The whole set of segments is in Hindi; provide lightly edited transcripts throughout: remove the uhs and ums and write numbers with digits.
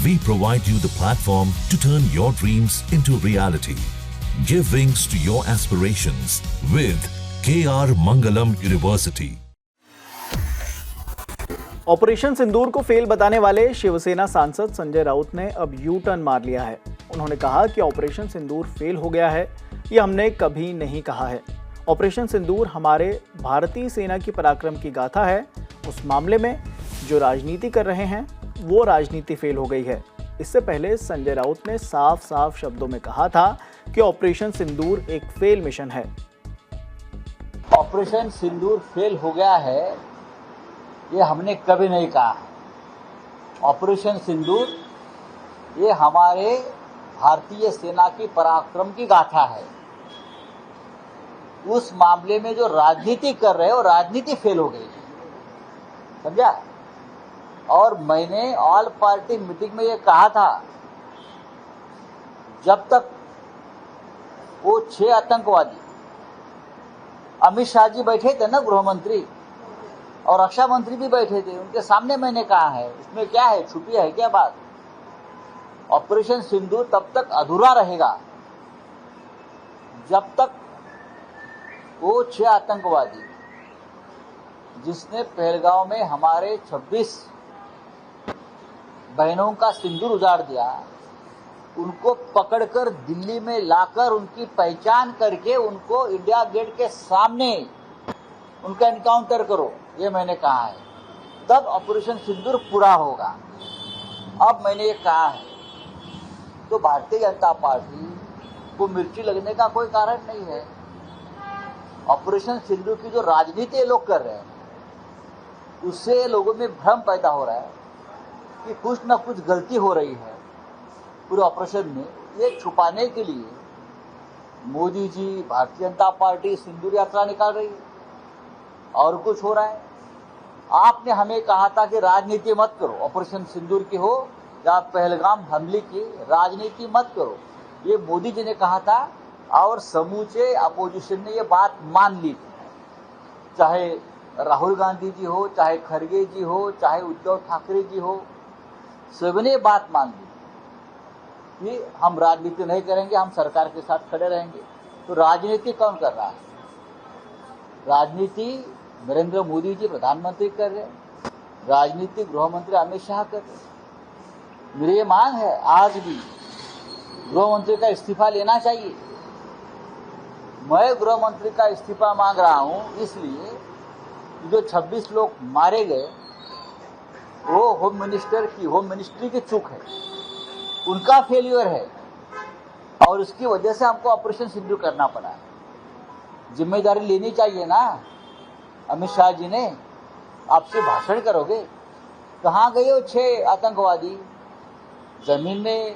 We provide you the platform to turn your dreams into reality. Give wings to your aspirations with KR Mangalam University. Operation Sindoor को फेल बताने वाले शिवसेना सांसद संजय राउत ने अब यू टर्न मार लिया है। उन्होंने कहा कि ऑपरेशन सिंदूर फेल हो गया है, ये हमने कभी नहीं कहा है। ऑपरेशन सिंदूर हमारे भारतीय सेना की पराक्रम की गाथा है। उस मामले में जो राजनीति कर रहे हैं वो राजनीति फेल हो गई है। इससे पहले संजय राउत ने साफ साफ शब्दों में कहा था कि ऑपरेशन सिंदूर एक फेल मिशन है। ऑपरेशन सिंदूर फेल हो गया है, ये हमने कभी नहीं कहा है। ऑपरेशन सिंदूर ये हमारे भारतीय सेना की पराक्रम की गाथा है। उस मामले में जो राजनीति कर रहे हो, राजनीति फेल हो गई, समझा। और मैंने ऑल पार्टी मीटिंग में ये कहा था, जब तक वो 6 आतंकवादी, अमित शाह जी बैठे थे ना, गृह मंत्री और रक्षा मंत्री भी बैठे थे, उनके सामने मैंने कहा है, इसमें क्या है, छुपी है क्या बात। ऑपरेशन सिंदूर तब तक अधूरा रहेगा जब तक वो 6 आतंकवादी जिसने पहलगांव में हमारे 26 बहनों का सिंदूर उजाड़ दिया, उनको पकड़कर दिल्ली में लाकर उनकी पहचान करके उनको इंडिया गेट के सामने उनका एनकाउंटर करो, ये मैंने कहा है। तब ऑपरेशन सिंदूर पूरा होगा। अब मैंने ये कहा है तो भारतीय जनता पार्टी को मिर्ची लगने का कोई कारण नहीं है। ऑपरेशन सिंदूर की जो राजनीति ये लोग कर रहे हैं, उससे लोगों में भ्रम पैदा हो रहा है कि कुछ न कुछ गलती हो रही है पूरे ऑपरेशन में। ये छुपाने के लिए मोदी जी, भारतीय जनता पार्टी सिंदूर यात्रा निकाल रही है और कुछ हो रहा है। आपने हमें कहा था कि राजनीति मत करो, ऑपरेशन सिंदूर की हो या पहलगाम हमले की, राजनीति मत करो, ये मोदी जी ने कहा था और समूचे अपोजिशन ने ये बात मान ली थी। चाहे राहुल गांधी जी हो, चाहे खड़गे जी हो, चाहे उद्धव ठाकरे जी हो, सबने बात मान ली कि हम राजनीति नहीं करेंगे, हम सरकार के साथ खड़े रहेंगे। तो राजनीति कौन कर रहा है? राजनीति नरेंद्र मोदी जी प्रधानमंत्री कर रहे हैं, राजनीति गृह मंत्री अमित शाह कर रहे हैं। मेरी ये मांग है, आज भी गृह मंत्री का इस्तीफा लेना चाहिए। मैं गृह मंत्री का इस्तीफा मांग रहा हूं इसलिए जो 26 लोग मारे गए वो होम मिनिस्ट्री की चूक है, उनका फेल्यूर है और उसकी वजह से हमको ऑपरेशन सिंदूर करना पड़ा है। जिम्मेदारी लेनी चाहिए ना। अमित शाह जी ने आपसे भाषण करोगे, कहाँ गए वो 6 आतंकवादी? जमीन में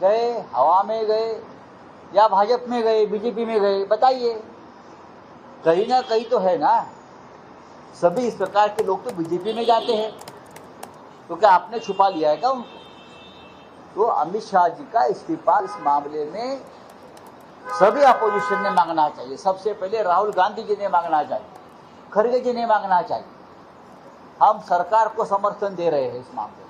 गए, हवा में गए या भाजपा में गए, बीजेपी में गए? बताइए, कहीं ना कहीं तो है ना। सभी इस प्रकार के लोग तो बीजेपी में जाते हैं, तो क्या आपने छुपा लिया है क्या उनको? तो अमित शाह जी का इस्तीफा इस मामले में सभी अपोजिशन ने मांगना चाहिए। सबसे पहले राहुल गांधी जी ने मांगना चाहिए, खड़गे जी ने मांगना चाहिए। हम सरकार को समर्थन दे रहे हैं इस मामले में।